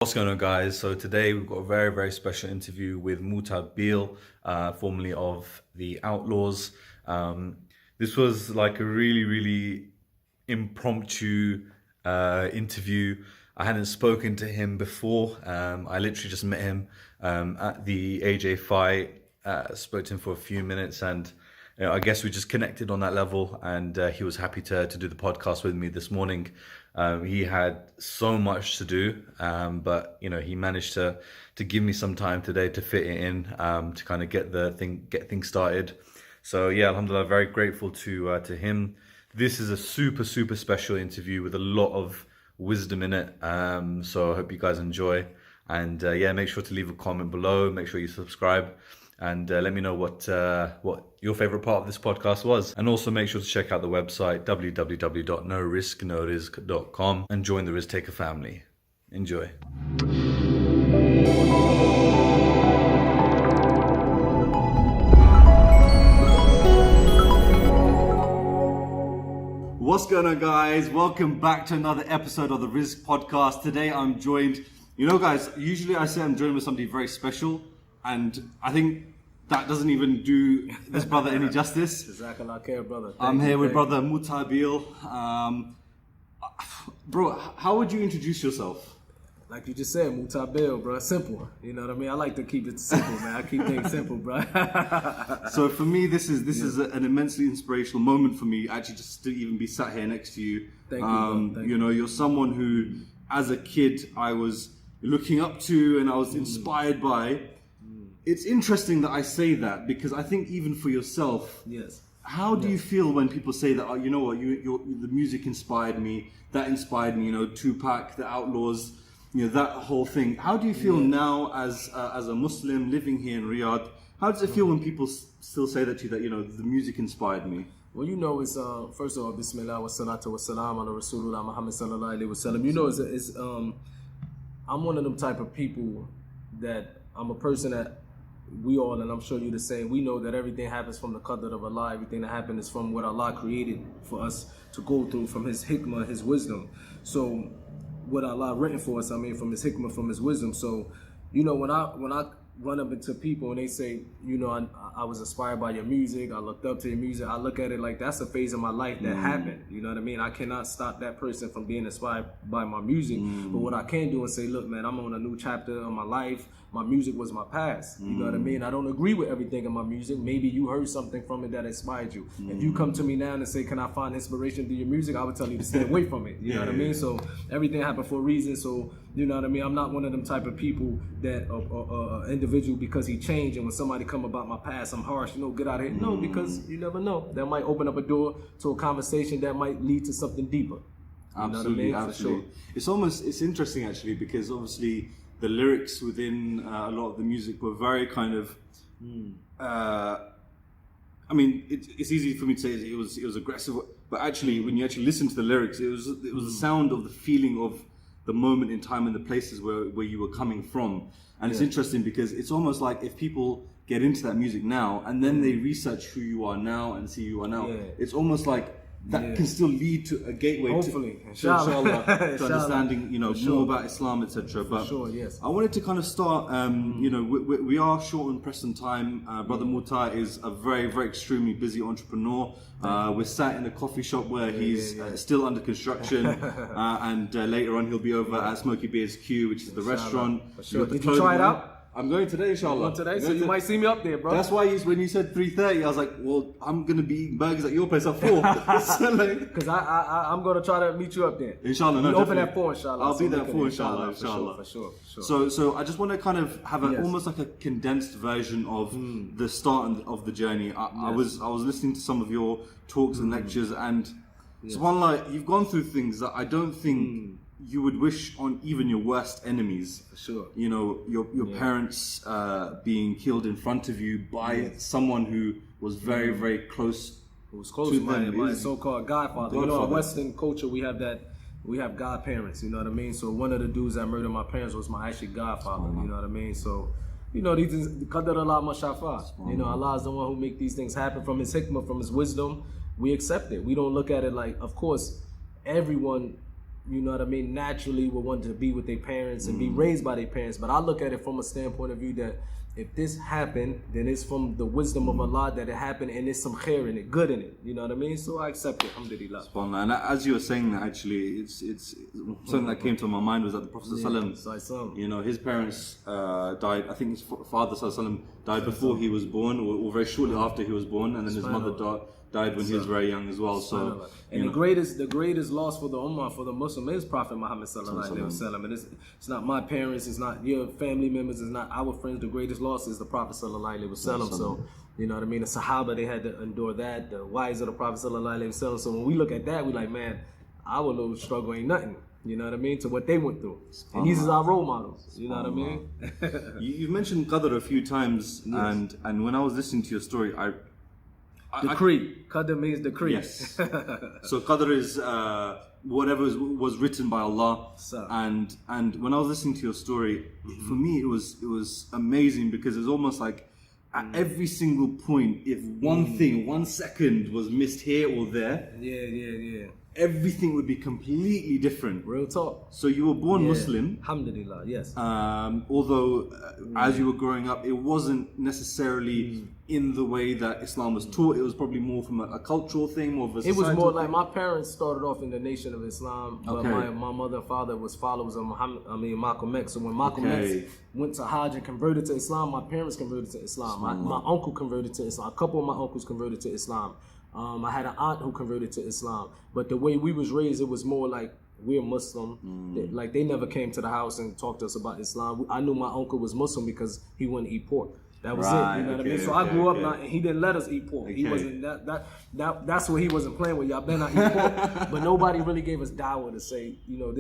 What's going on, guys? So today we've got a very, very special interview with Mutah Beale, formerly of the Outlaws. This was like a really, really impromptu interview. I hadn't spoken to him before. I literally just met him at the AJ fight, spoke to him for a few minutes, and I guess we just connected on that level, and he was happy to do the podcast with me this morning. He had so much to do, but he managed to give me some time today to fit it in, to kind of get things started. So yeah, alhamdulillah, very grateful to him. This is a super, super special interview with a lot of wisdom in it. So I hope you guys enjoy, and yeah, make sure to leave a comment below. Make sure you subscribe. And let me know what your favorite part of this podcast was. And also make sure to check out the website, www.norisk.com, and join the Rizq Taker family. Enjoy. What's going on, guys? Welcome back to another episode of the Rizq Podcast. Today I'm joined, guys, usually I say I'm joined with somebody very special, and I think that doesn't even do this brother any justice. Jazakallah khair, brother. I'm here with brother Mutah Beale. Bro, how would you introduce yourself? Like you just said, Mutah Beale, bro. Simple. You know what I mean? I like to keep it simple, man. I keep things simple, bro. So for me, this is an immensely inspirational moment for me, actually, just to even be sat here next to you. Thank you, bro. You're someone who, as a kid, I was looking up to and I was inspired by. It's interesting that I say that, because I think even for yourself, yes. How do you feel when people say that? Oh, you know what? The music inspired me. That inspired me. Tupac, the Outlaws. That whole thing. How do you feel now as a Muslim living here in Riyadh? How does it feel when people still say that to you, that the music inspired me? Well, it's first of all, Bismillah wa salatu wa salam ala Rasulullah Muhammad sallallahu alaihi wasallam. It's I'm one of them type of people that I'm a person that we all, and I'm sure you're the same, we know that everything happens from the qadr of Allah. Everything that happens is from what Allah created for us to go through, from His hikmah, His wisdom. So what Allah written for us, from His hikmah, from His wisdom. So when I run up into people and they say, I was inspired by your music, I looked up to your music, I look at it like that's a phase of my life that happened. You know what I mean? I cannot stop that person from being inspired by my music. But what I can do is say, look, man, I'm on a new chapter of my life. My music was my past. You know what I mean? I don't agree with everything in my music. Maybe you heard something from it that inspired you. If you come to me now and say, can I find inspiration through your music? I would tell you to stay away from it. You know what I mean? So everything happened for a reason. So, you know what I mean? I'm not one of them type of people that individual because he changed, and when somebody come about my past, I'm harsh, get out of here. No, because you never know. That might open up a door to a conversation that might lead to something deeper. Absolutely, absolutely. Sure. It's interesting actually, because obviously the lyrics within a lot of the music were very kind of, it's easy for me to say it was aggressive, but actually when you actually listen to the lyrics, it was the sound of the feeling of the moment in time and the places where you were coming from. And it's interesting because it's almost like if people get into that music now and then they research who you are now and see who you are now, it's almost like that can still lead to a gateway hopefully, inshallah, to understanding more about Islam, etc. But I wanted to kind of start, we are short on press and time. Brother Mutah is a very, very extremely busy entrepreneur. We're sat in a coffee shop where he's still under construction, and later on he'll be over at Smoky BSQ, which is the restaurant. Sure. Did you try it out? I'm going today, inshallah. Today, so you might see me up there, bro. That's why when you said 3:30, I was like, well, I'm going to be eating burgers at your place at 4. Because I'm going to try to meet you up there. Inshallah. We open at 4, inshallah. I'll be there at 4, inshallah. For sure. So I just want to kind of have almost like a condensed version of the start of the journey. I was listening to some of your talks and lectures, and subhanAllah, you've gone through things that I don't think you would wish on even your worst enemies. For sure. Your parents being killed in front of you by someone who was very, very close. Who was close to my so-called godfather. In Western culture, we have godparents. You know what I mean? So one of the dudes that murdered my parents was my actually godfather. You know what I mean? So these things, qadar Allah ma shafa. Allah is the one who make these things happen from His hikmah, from His wisdom. We accept it. We don't look at it like, of course, everyone you know what I mean, naturally would want to be with their parents and be raised by their parents. But I look at it from a standpoint of view that if this happened, then it's from the wisdom of Allah that it happened, and there's some khair in it, good in it. You know what I mean? So I accept it, alhamdulillah. And as you were saying that, actually, it's something that came to my mind was that the Prophet ﷺ, you know, his parents died. I think his father ﷺ died before he was born, or very shortly after he was born, and then his mother died when he was very young as well. So, and the greatest loss for the ummah, for the Muslim, is Prophet Muhammad sallallahu alaihi wasallam. And it's not my parents, it's not your family members, it's not our friends. The greatest loss is the Prophet sallallahu alaihi wasallam. So, you know what I mean? The Sahaba, they had to endure that. The wives of the Prophet sallallahu alaihi wasallam. So when we look at that, we like, man, our little struggle ain't nothing. You know what I mean? To what they went through. And these are our role models. You know what I mean? You've mentioned Qadr a few times, and when I was listening to your story, Decree. Qadr means decree. Yes. So Qadr is whatever was written by Allah. And when I was listening to your story, for me it was amazing, because it's almost like at every single point, if one thing, 1 second was missed here or there, everything would be completely different. Real talk. So you were born Muslim. Alhamdulillah, yes. Although as you were growing up, it wasn't necessarily in the way that Islam was taught. It was probably more from a cultural thing, more of a societal It was more like thing. my parents started off in the Nation of Islam, but my mother and father was followers of Malcolm X. So when Malcolm X went to Hajj and converted to Islam, my parents converted to Islam. My uncle converted to Islam. A couple of my uncles converted to Islam. I had an aunt who converted to Islam, but the way we was raised, it was more like we're Muslim. Like they never came to the house and talked to us about Islam. I knew my uncle was Muslim because he wouldn't eat pork. That was it. You know what I mean? So I grew up not, and he didn't let us eat pork. He wasn't that's what he wasn't playing with. Y'all better not eat pork. But nobody really gave us dawah to say, you know,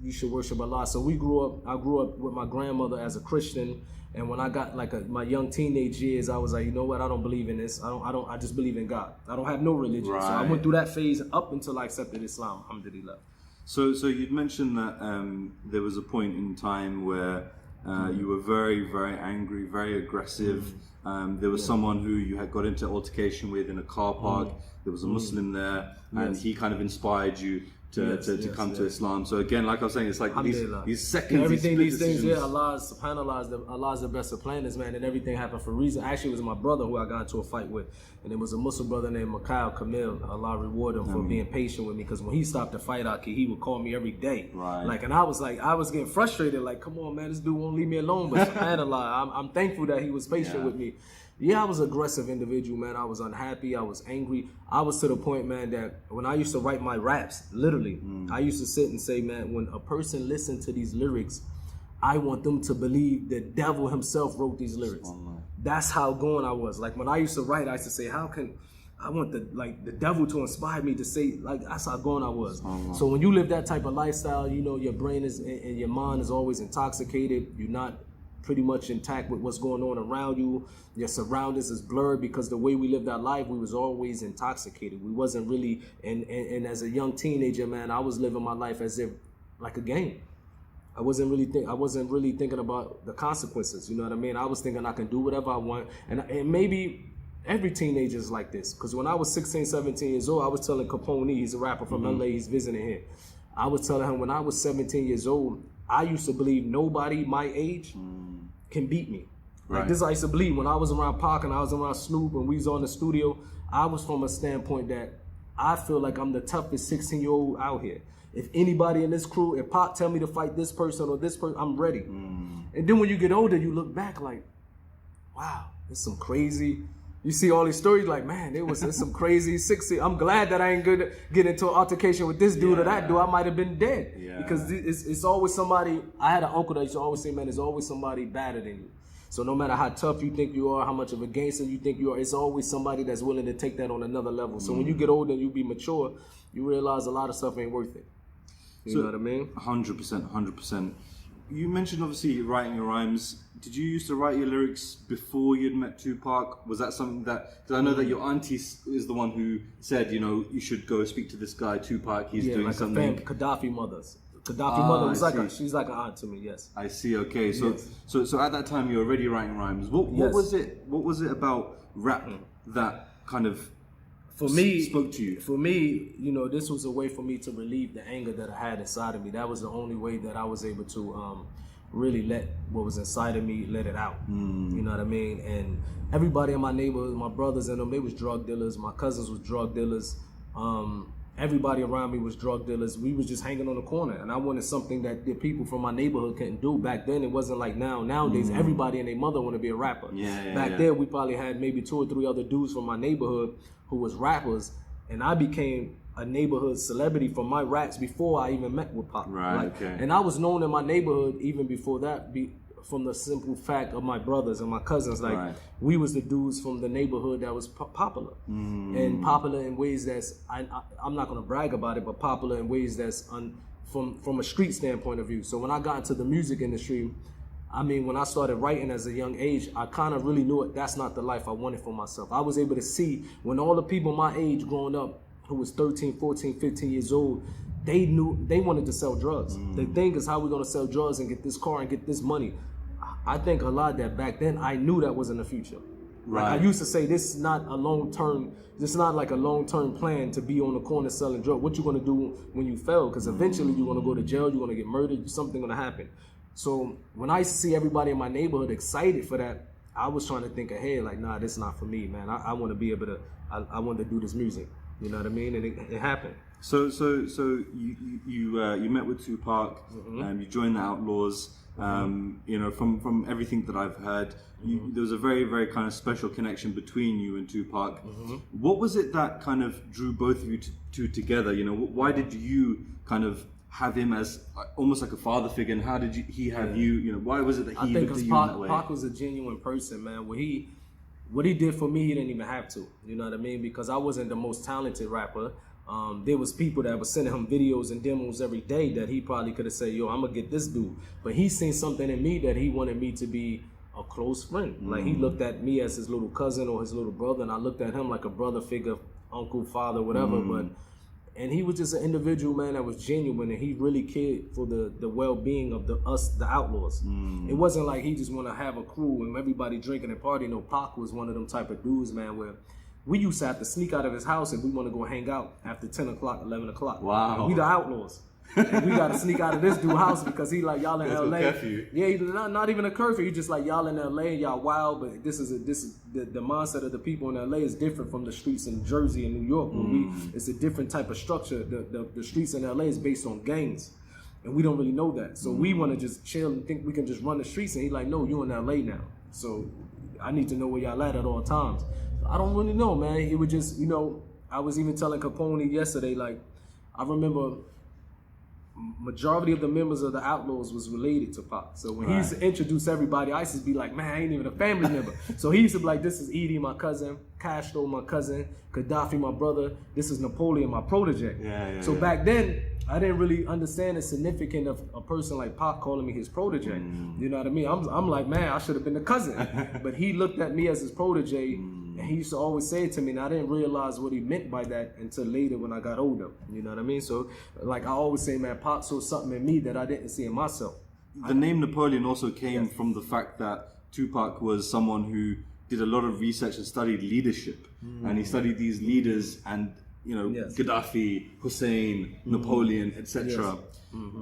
you should worship Allah. So I grew up with my grandmother as a Christian. And when I got like my young teenage years, I was like, you know what? I don't believe in this. I just believe in God. I don't have no religion. So I went through that phase up until I accepted Islam. Alhamdulillah. So you'd mentioned that there was a point in time where you were very, very angry, very aggressive. There was someone who you had got into altercation with in a car park. There was a Muslim there, and he kind of inspired you to come to Islam. So again, like I was saying, it's like these seconds, everything, these things, Allah is the best of planners, man, and everything happened for a reason. Actually, it was my brother who I got into a fight with, and it was a Muslim brother named Mikhail Kamil. Allah reward him for being patient with me, because when he stopped the fight, he would call me every day. Like, and I was getting frustrated, like, come on, man, this dude won't leave me alone. But subhanAllah, I'm thankful that he was patient with me. Yeah, I was an aggressive individual, man. I was unhappy. I was angry. I was to the point, man, that when I used to write my raps, literally, I used to sit and say, man, when a person listens to these lyrics, I want them to believe the devil himself wrote these lyrics. That's how going I was. Like, when I used to write, I used to say, how can I want the devil to inspire me to say, like, that's how going I was. So when you live that type of lifestyle, you know, your brain is and your mind is always intoxicated. You're not pretty much intact with what's going on around you. Your surroundings is blurred, because the way we lived our life, we was always intoxicated. We wasn't really, and as a young teenager, man, I was living my life as if like a game. I wasn't really thinking about the consequences. You know what I mean? I was thinking I can do whatever I want, and maybe every teenager is like this. Because when I was 16, 17 years old, I was telling Capone, he's a rapper from LA, he's visiting here. I was telling him when I was 17 years old, I used to believe nobody my age can beat me. Like this I used to believe. When I was around Pac and I was around Snoop and we was on the studio, I was from a standpoint that I feel like I'm the toughest 16-year-old out here. If anybody in this crew, if Pac tell me to fight this person or this person, I'm ready. And then when you get older, you look back like, wow, it's some crazy. You see all these stories like, man, it's some crazy 60. I'm glad that I ain't gonna get into an altercation with this dude or that dude. I might have been dead. Because it's always somebody. I had an uncle that used to always say, man, there's always somebody better than you. So no matter how tough you think you are, how much of a gangster you think you are, it's always somebody that's willing to take that on another level. So when you get older and you be mature, you realize a lot of stuff ain't worth it. You know what I mean? 100%, 100%. You mentioned obviously writing your rhymes. Did you used to write your lyrics before you'd met Tupac? Was that something that, because I know that your auntie is the one who said, you know, you should go speak to this guy, Tupac, he's doing like something. Gaddafi mother was she's like an aunt to me, yes. I see, okay. So at that time you were already writing rhymes. What was it about rap that kind of for me, spoke to you? For me, you know, this was a way for me to relieve the anger that I had inside of me. That was the only way that I was able to really let what was inside of me, let it out. You know what I mean? And everybody in my neighborhood, my brothers and them, they was drug dealers. My cousins was drug dealers. Everybody around me was drug dealers. We was just hanging on the corner, and I wanted something that the people from my neighborhood couldn't do. Back then, it wasn't like now. Nowadays, everybody and their mother want to be a rapper. Back then, we probably had maybe 2 or 3 other dudes from my neighborhood who was rappers, and I became a neighborhood celebrity from my raps before I even met with Pop. And I was known in my neighborhood even before that, from the simple fact of my brothers and my cousins. We was the dudes from the neighborhood that was popular. And popular in ways that's, I'm not gonna brag about it, but popular in ways that's from a street standpoint of view. So when I got into the music industry, I mean, when I started writing as a young age, I kind of really knew that's not the life I wanted for myself. I was able to see when all the people my age growing up, who was 13, 14, 15 years old, they knew they wanted to sell drugs. The thing is, how we gonna sell drugs and get this car and get this money? I think a lot of that back then, I knew that was in the future. I used to say, this is not a long-term, this is not like a long-term plan to be on the corner selling drugs. What you gonna do when you fail? Because eventually you're gonna go to jail, you're gonna get murdered, something gonna happen. So when I used to see everybody in my neighborhood excited for that, I was trying to think ahead, like, nah, this is not for me, man. I want to be able to, I want to do this music. You know what I mean? And it happened. So you met with Tupac, you joined the Outlaws. You know, from everything that I've heard, there was a very, very kind of special connection between you and Tupac. What was it that kind of drew both of you two together? You know, why did you kind of have him as almost like a father figure, and how did he have you? You know, why was it that he looked at you in that way? Pac was a genuine person, man. What he did for me, he didn't even have to. You know what I mean? Because I wasn't the most talented rapper. There was people that were sending him videos and demos every day that he probably could have said, yo, I'm gonna get this dude. But he seen something in me that he wanted me to be a close friend. Like, he looked at me as his little cousin or his little brother, and I looked at him like a brother figure, uncle, father, whatever. And he was just an individual, man, that was genuine, and he really cared for the well-being of the Outlaws. It wasn't like he just want to have a crew and everybody drinking and partying. No, Pac was one of them type of dudes, man, where we used to have to sneak out of his house and we want to go hang out after 10 o'clock, 11 o'clock. Wow. We the Outlaws. And we got to sneak out of this dude's house because he like, y'all in LA. Yeah, he not even a curfew. He just like, y'all in LA, y'all wild, but this is the mindset of the people in LA is different from the streets in Jersey and New York. It's a different type of structure. The streets in LA is based on gangs. And we don't really know that. So we want to just chill and think we can just run the streets. And he like, no, you in LA now. So I need to know where y'all at all times. I don't really know, man. It was just, you know, I was even telling Capone yesterday, like, I remember majority of the members of the Outlaws was related to Pac. So when he used to introduce everybody, I used to be like, man, I ain't even a family member. So he used to be like, this is Edie, my cousin, Castro, my cousin, Gaddafi, my brother, this is Napoleon, my protege. So back then, I didn't really understand the significance of a person like Pac calling me his protege. You know what I mean? I'm like, man, I should have been the cousin. But he looked at me as his protege, and he used to always say it to me, and I didn't realize what he meant by that until later when I got older. You know what I mean? So, like I always say, man, Pac saw something in me that I didn't see in myself. The name Napoleon also came from the fact that Tupac was someone who did a lot of research and studied leadership. And he studied these leaders and, you know, Gaddafi, Hussein, Napoleon, etc.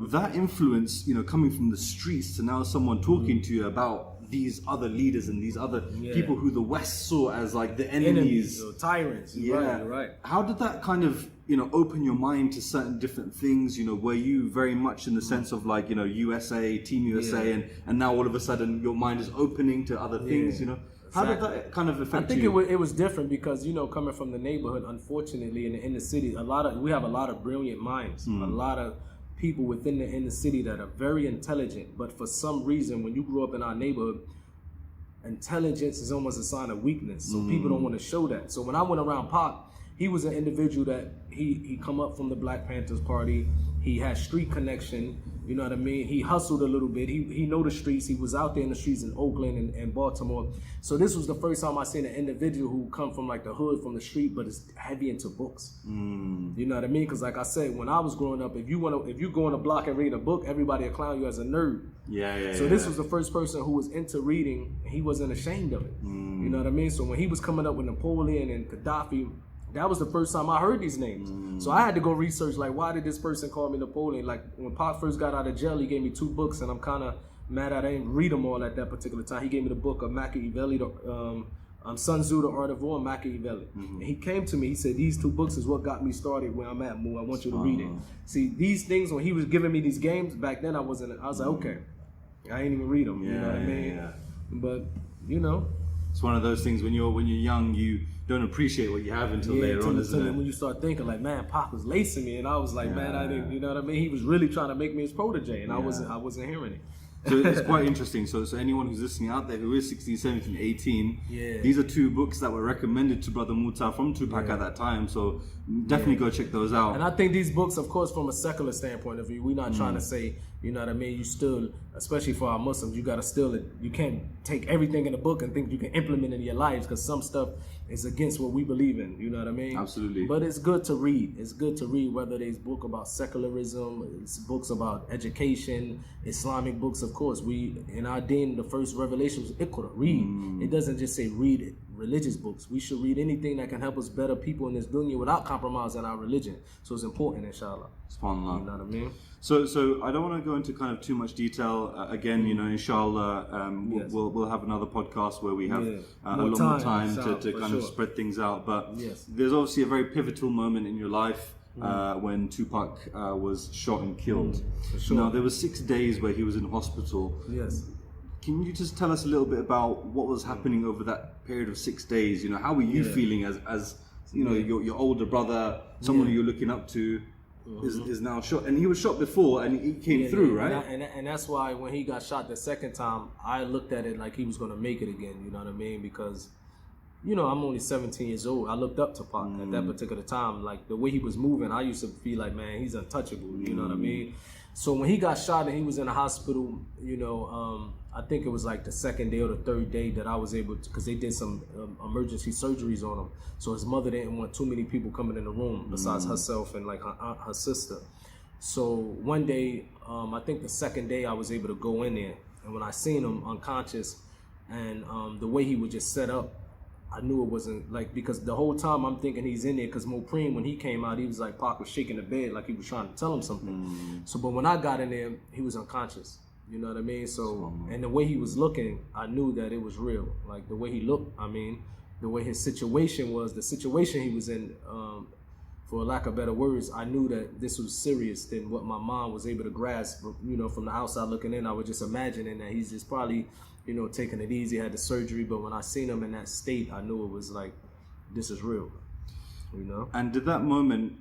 That influence, you know, coming from the streets to now someone talking to you about these other leaders and these other people who the West saw as like the enemies, tyrants. You're right. How did that kind of, you know, open your mind to certain different things? You know, were you very much in the sense of like, you know, USA, Team USA, and now all of a sudden your mind is opening to other things, you know? How did that kind of affect you? I think it was different because, you know, coming from the neighborhood, unfortunately, in the inner city, we have a lot of brilliant minds, a lot of people within the inner city that are very intelligent, but for some reason, when you grew up in our neighborhood, intelligence is almost a sign of weakness. So people don't want to show that. So when I went around Pac, he was an individual that he come up from the Black Panthers Party. He had street connection. You know what I mean? He hustled a little bit. He know the streets. He was out there in the streets in Oakland and Baltimore. So this was the first time I seen an individual who come from like the hood, from the street, but is heavy into books. You know what I mean? Because like I said, when I was growing up, if you go on a block and read a book, everybody will clown you as a nerd. So this was the first person who was into reading. He wasn't ashamed of it. You know what I mean? So when he was coming up with Napoleon and Gaddafi, that was the first time I heard these names. So I had to go research, like, why did this person call me Napoleon? Like, when Pac first got out of jail, he gave me 2 books, and I'm kind of mad I didn't read them all at that particular time. He gave me the book of Machiavelli, Sun Tzu, The Art of War, and Machiavelli. And he came to me, he said, these 2 books is what got me started where I'm at, Moo. I want you to read it. See, these things, when he was giving me these games, back then I was like, okay, I ain't even read them, you know what I mean? But, you know. It's one of those things when you're young, you don't appreciate what you have until later on, isn't it? When you start thinking like, man, Pac was lacing me, and I was like, man, I didn't, you know what I mean? He was really trying to make me his protege, and I wasn't hearing it. So it's quite interesting. So anyone who's listening out there who is 16, 17, 18, these are 2 books that were recommended to Brother Mutah from Tupac at that time. So definitely go check those out. And I think these books, of course, from a secular standpoint of view, we're not trying to say, you know what I mean, you still, especially for our Muslims, you got to still, you can't take everything in the book and think you can implement it in your lives, because some stuff is against what we believe in, you know what I mean? Absolutely. But it's good to read. It's good to read, whether there's book about secularism, it's books about education, Islamic books, of course. We, in our deen, the first revelation was Iqra, read. It doesn't just say read it. Religious books. We should read anything that can help us better people in this dunya without compromising our religion. So it's important, inshallah. SubhanAllah. You know what I mean? So I don't want to go into kind of too much detail. Again, you know, inshallah, we'll have another podcast where we have a lot more time to kind of spread things out. But there's obviously a very pivotal moment in your life when Tupac was shot and killed. Now, there were 6 days where he was in hospital. Can you just tell us a little bit about what was happening over that period of 6 days? You know, how were you feeling as you know, your older brother, someone you're looking up to, is now shot? And he was shot before, and he came through, right? And that's why when he got shot the second time, I looked at it like he was going to make it again. You know what I mean? Because, you know, I'm only 17 years old. I looked up to Pac at that particular time. Like, the way he was moving, I used to feel like, man, he's untouchable. You know what I mean? So when he got shot and he was in the hospital, you know, I think it was like the 2nd day or the 3rd day that I was able to, because they did some emergency surgeries on him. So his mother didn't want too many people coming in the room besides herself and like her aunt, her sister. So one day, I think the 2nd day, I was able to go in there. And when I seen him unconscious and the way he was just set up, I knew it wasn't like, because the whole time I'm thinking he's in there, because Mopreme, when he came out, he was like, Pac was shaking the bed like he was trying to tell him something. So, but when I got in there, he was unconscious. You know what I mean? So, and the way he was looking, I knew that it was real. Like the way he looked, I mean, the way his situation was, the situation he was in, for lack of better words, I knew that this was serious than what my mom was able to grasp. You know, from the outside looking in, I was just imagining that he's just probably, you know, taking it easy, had the surgery. But when I seen him in that state, I knew it was like, this is real, you know? And did that moment,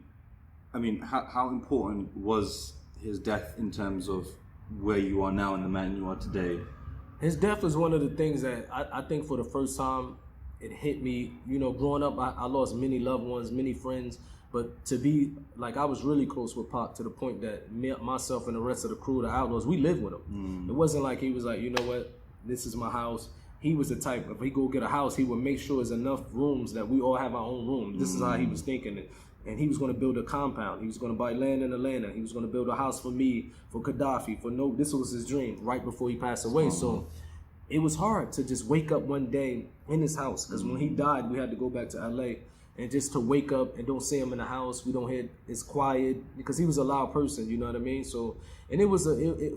I mean, how important was his death in terms of where you are now and the man you are today? His death is one of the things that I think for the first time, it hit me. You know, growing up, I lost many loved ones, many friends. But to be, like, I was really close with Pac to the point that myself and the rest of the crew, the Outlaws, we lived with him. It wasn't like he was like, you know what, this is my house. He was the type, if he go get a house, he would make sure there's enough rooms that we all have our own room. This is how he was thinking it. And he was going to build a compound. He was going to buy land in Atlanta. He was going to build a house for me, for Gaddafi, this was his dream right before he passed away. So it was hard to just wake up one day in his house, because when he died, we had to go back to LA. And just to wake up and don't see him in the house, we don't hear, it's quiet, because he was a loud person, you know what I mean? So, and it was,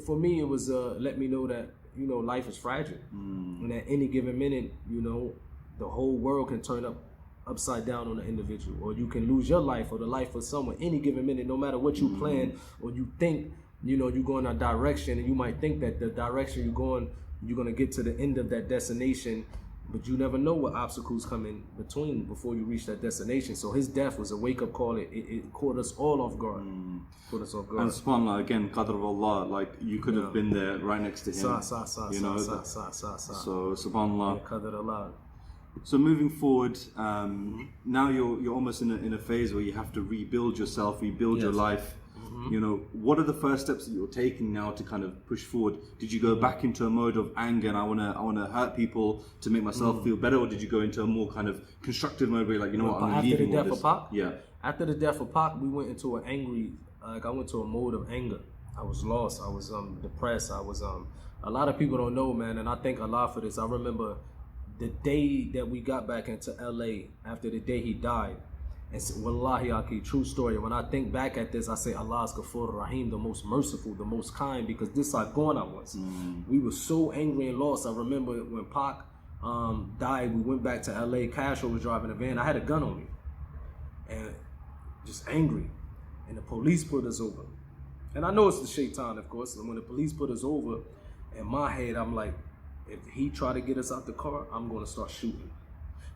for me, it was let me know that, you know, life is fragile. And at any given minute, you know, the whole world can turn upside down on an individual, or you can lose your life or the life of someone any given minute, no matter what you plan or you think, you know, you go in a direction, and you might think that the direction you're going to get to the end of that destination, but you never know what obstacles come in between before you reach that destination. So his death was a wake-up call. It caught us all off guard. Caught us off guard. And subhanAllah, again, qadr of Allah, like you could have been there right next to him. So subhanAllah. Qadr Allah. So moving forward, now you're almost in a phase where you have to rebuild yourself, rebuild your life. You know, what are the first steps that you're taking now to kind of push forward? Did you go back into a mode of anger and I wanna hurt people to make myself feel better, or did you go into a more kind of constructive mode where you're like, you know what, I'm leaving all this? After the death of Pac, we went into an angry, I went to a mode of anger. I was lost. I was depressed. I was a lot of people don't know, man, and I thank Allah for this. I remember the day that we got back into LA after the day he died. And wallahi, Aki, true story. When I think back at this, I say Allah's Ghafur Rahim, the most merciful, the most kind, because this how gone I was. We were so angry and lost. I remember when Pac died, we went back to LA. Castro was driving a van. I had a gun on me. And just angry. And the police put us over. And I know it's the shaitan, of course. And when the police put us over, in my head, I'm like, if he try to get us out the car, I'm going to start shooting.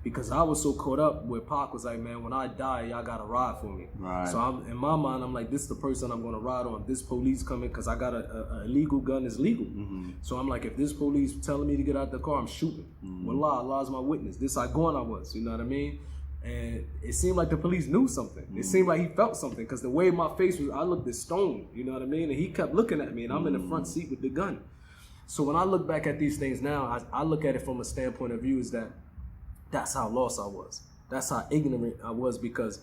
Because I was so caught up where Pac was like, man, when I die, y'all got to ride for me. Right. So in my mind, I'm like, this is the person I'm going to ride on. This police coming, because I got a illegal gun is legal. So I'm like, if this police telling me to get out the car, I'm shooting. Wallah, Allah's my witness. This how gone I was, you know what I mean? And it seemed like the police knew something. It seemed like he felt something, because the way my face was, I looked as stone, you know what I mean? And he kept looking at me, and I'm in the front seat with the gun. So when I look back at these things now, I look at it from a standpoint of view is that that's how lost I was. That's how ignorant I was, because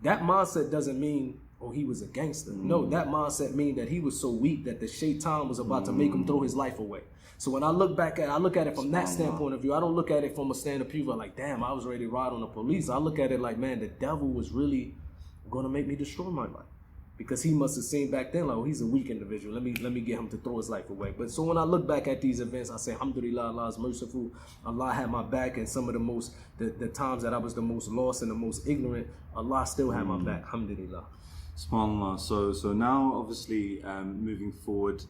that mindset doesn't mean, oh, he was a gangster. No, that mindset mean that he was so weak that the shaitan was about to make him throw his life away. So when I look back at it, I look at it from that standpoint of view. I don't look at it from a stand of people like, damn, I was ready to ride on the police. I look at it like, man, the devil was really going to make me destroy my life. Because he must have seen back then, like, oh, he's a weak individual. Let me get him to throw his life away. But so when I look back at these events, I say, alhamdulillah, Allah is merciful. Allah had my back, and some of the times that I was the most lost and the most ignorant, Allah still had my back, alhamdulillah. SubhanAllah. So now, obviously, moving forward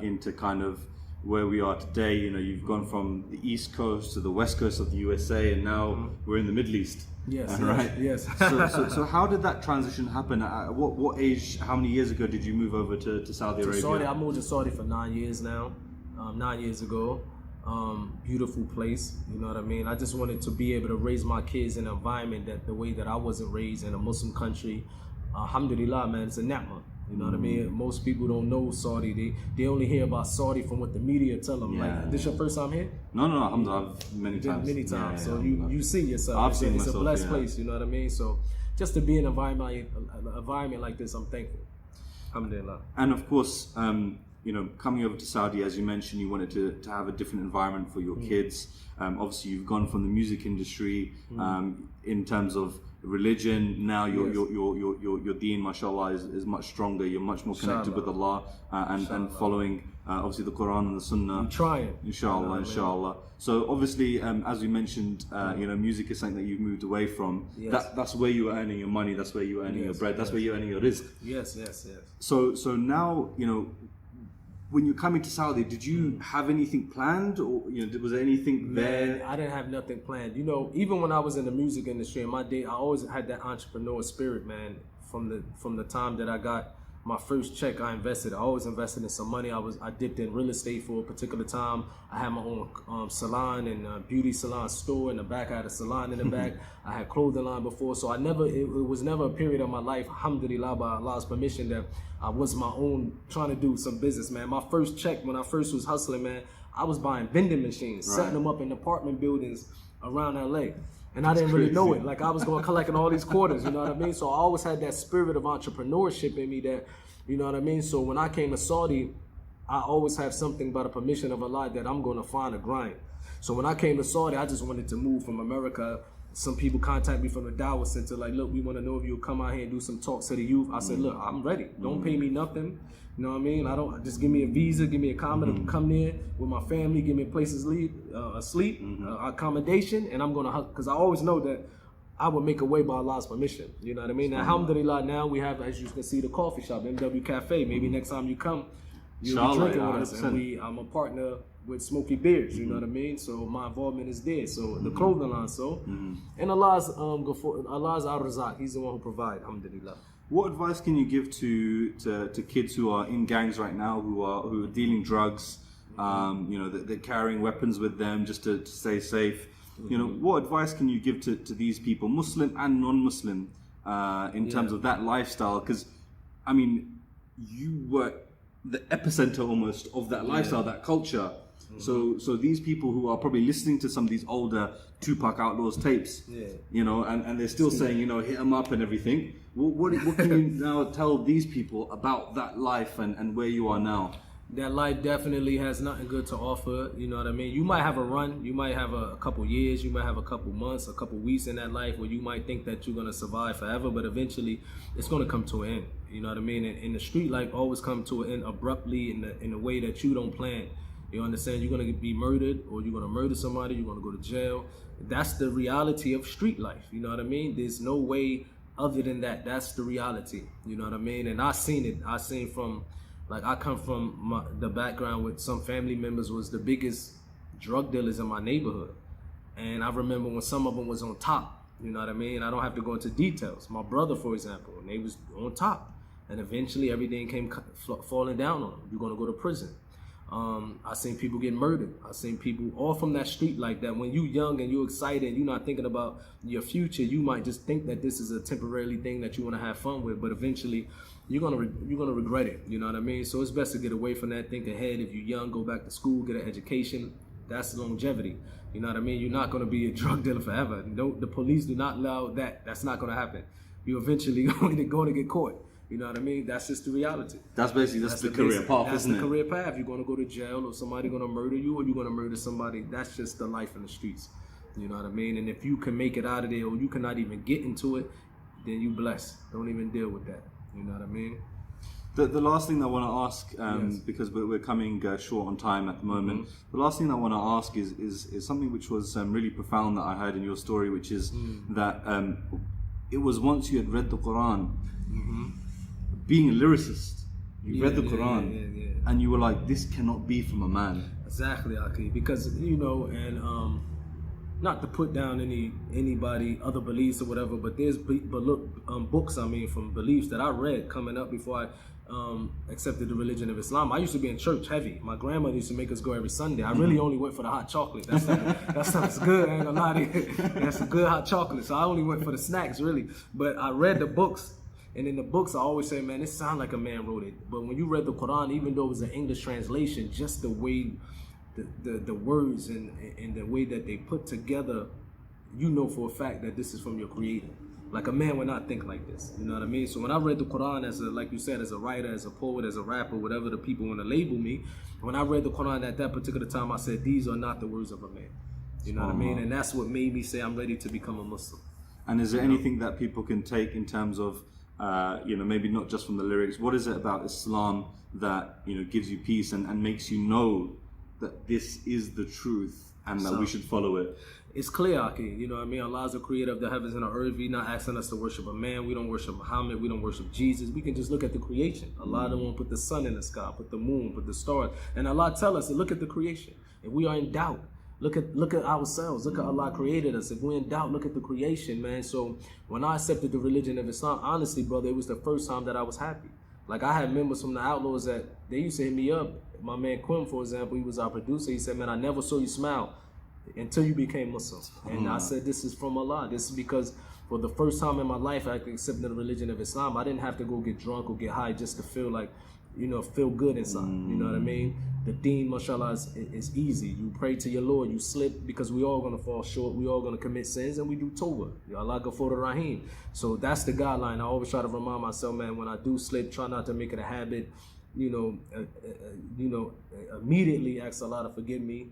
into kind of where we are today, you know, you've gone from the East Coast to the West Coast of the USA, and now we're in the Middle East. Yes, right? Yes. so how did that transition happen? At what age, how many years ago did you move over to Saudi Arabia? Saudi, I moved to Saudi for 9 years now, 9 years ago. Beautiful place, you know what I mean? I just wanted to be able to raise my kids in an environment that the way that I wasn't raised in a Muslim country. Alhamdulillah, man, it's a ni'mah. You know what I mean? Most people don't know Saudi. They only hear about Saudi from what the media tell them. Like, this your first time here? No, alhamdulillah, many times. Many times. Yeah, so you see yourself. I've it's seen it's myself, a blessed place, you know what I mean? So just to be in an environment like this, I'm thankful. Alhamdulillah. And of course, you know, coming over to Saudi, as you mentioned, you wanted to have a different environment for your kids. Obviously, you've gone from the music industry in terms of religion. Now your deen, mashallah, is much stronger. You're much more connected with Allah and following obviously the Quran and the Sunnah. I'm trying. Inshallah. So obviously, as we mentioned, you know, music is something that you've moved away from. Yes. That's where you were earning your money. That's where you were earning your bread. That's where you're earning your rizq. Yes. So now, you know, when you're coming to Saudi, did you have anything planned, or you know, was there anything there? Man, I didn't have nothing planned. You know, even when I was in the music industry in my day, I always had that entrepreneur spirit, man. From the time that I got my first check, I invested. I always invested in some money. I dipped in real estate for a particular time. I had my own salon and beauty salon store in the back. I had a salon in the back. I had clothing line before. So it was never a period of my life, alhamdulillah, by Allah's permission, that I was my own trying to do some business, man. My first check when I first was hustling, man, I was buying vending machines, setting them up in apartment buildings around LA. And I didn't really know it. Like, I was going collecting all these quarters, you know what I mean? So I always had that spirit of entrepreneurship in me that, you know what I mean? So when I came to Saudi, I always have something by the permission of Allah that I'm going to find a grind. So when I came to Saudi, I just wanted to move from America. Some people contact me from the Dawah Center, like, look, we want to know if you'll come out here and do some talks to the youth. I said, look, I'm ready. Don't pay me nothing. You know what I mean? I don't just give me a visa, give me a comment to come there with my family, give me places sleep, accommodation, and I'm gonna, because I always know that I would make a way by Allah's permission. You know what I mean? Now, alhamdulillah, now we have, as you can see, the coffee shop, MW Cafe. Maybe next time you come, you'll be drinking with us. And I'm a partner with Smoky Beards, you know what I mean? So my involvement is there. So the clothing line, and Allah's Ar-Razak, He's the one who provides, alhamdulillah. What advice can you give to kids who are in gangs right now, who are dealing drugs, you know, they're carrying weapons with them just to stay safe? You know, what advice can you give to these people, Muslim and non-Muslim, in terms of that lifestyle? Because, I mean, you were the epicenter almost of that lifestyle, that culture. So these people who are probably listening to some of these older Tupac Outlaws tapes, you know, and they're still saying, you know, hit them up and everything. What can you now tell these people about that life and where you are now? that life definitely has nothing good to offer. You know what I mean? You might have a run, you might have a couple years, you might have a couple months, a couple weeks in that life where you might think that you're gonna survive forever, but eventually it's gonna come to an end. You know what I mean? And the street life always come to an end abruptly in a way that you don't plan. You understand? You're gonna be murdered, or you're gonna murder somebody, you're gonna go to jail. That's the reality of street life. You know what I mean? There's no way other than that. That's the reality. You know what I mean? And I seen it. I seen from, like, I come from the background with some family members was the biggest drug dealers in my neighborhood. And I remember when some of them was on top. You know what I mean? I don't have to go into details. My brother, for example, and they was on top. And eventually everything came falling down on them. You're gonna go to prison. I seen people get murdered. I seen people all from that street like that. When you young and you excited and you're not thinking about your future, you might just think that this is a temporary thing that you want to have fun with, but eventually you're gonna regret it. You know what I mean? So it's best to get away from that. Think ahead. If you're young, go back to school, get an education. That's longevity. You know what I mean? You're not gonna be a drug dealer forever. No, the police do not allow that. That's not gonna happen. You're eventually going to get caught. You know what I mean? That's just the reality. That's basically the career path, isn't it? That's the career path. You're going to go to jail, or somebody going to murder you, or you're going to murder somebody. That's just the life in the streets. You know what I mean? And if you can make it out of there, or you cannot even get into it, then you blessed. Don't even deal with that. You know what I mean? The last thing I want to ask, because we're coming short on time at the moment, the last thing I want to ask is something which was really profound that I heard in your story, which is that it was once you had read the Quran. Being a lyricist, you read the Quran, and you were like, this cannot be from a man. Exactly, Aki. Because, you know, and not to put down anybody, other beliefs or whatever, but there's books, from beliefs that I read coming up before I accepted the religion of Islam. I used to be in church heavy. My grandmother used to make us go every Sunday. I really only went for the hot chocolate. That stuff's good, I ain't gonna lie to you. That's a good hot chocolate. So I only went for the snacks, really. But I read the books. And in the books, I always say, man, this sounds like a man wrote it. But when you read the Quran, even though it was an English translation, just the way the words and the way that they put together, you know for a fact that this is from your creator. Like a man would not think like this. You know what I mean? So when I read the Quran as like you said, as a writer, as a poet, as a rapper, whatever the people want to label me, when I read the Quran at that particular time, I said, these are not the words of a man. You know what I mean? And that's what made me say I'm ready to become a Muslim. And is there anything that people can take in terms of maybe not just from the lyrics? What is it about Islam that gives you peace and makes you know that this is the truth and that we should follow it? It's clear, Aki. You know what I mean? Allah is the creator of the heavens and the earth. He's not asking us to worship a man. We don't worship Muhammad. We don't worship Jesus. We can just look at the creation. Allah don't want to put the sun in the sky, put the moon, put the stars. And Allah tell us to look at the creation. If we are in doubt, look at ourselves. Look at Allah created us. If we're in doubt, look at the creation, man. So when I accepted the religion of Islam, honestly, brother, it was the first time that I was happy. Like, I had members from the Outlaws that they used to hit me up. My man Quim, for example, he was our producer. He said, man, I never saw you smile until you became Muslim. And I said, this is from Allah. This is because for the first time in my life, I accepted the religion of Islam. I didn't have to go get drunk or get high just to feel like, feel good inside. You know what I mean? The deen, mashallah, is easy. You pray to your Lord, you slip, because we all gonna fall short, we all gonna commit sins, and we do tawbah. Allah Ghafur Rahim. So that's the guideline. I always try to remind myself, man, when I do slip, try not to make it a habit. Immediately ask Allah to forgive me.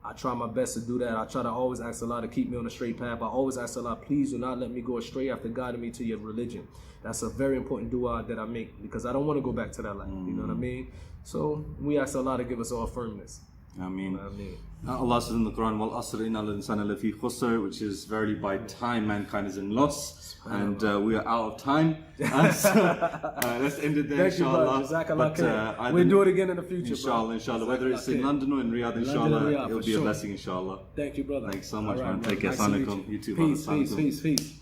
I try my best to do that. I try to always ask Allah to keep me on the straight path. I always ask Allah, please do not let me go astray after guiding me to your religion. That's a very important dua that I make, because I don't want to go back to that life. You know what I mean? So we ask Allah to give us all firmness. Ameen. Allah says in the Quran, "Wal asr innal insana lafi khusr," which is verily by time mankind is in loss, and we are out of time. Let's end it there, inshallah. We'll do it again in the future, inshallah. Whether it's in London or in Riyadh, inshallah, it'll be a blessing, inshallah. Thank you, brother. Thanks so much, man. Take care. Assalamu alaikum. You too, brother. Peace.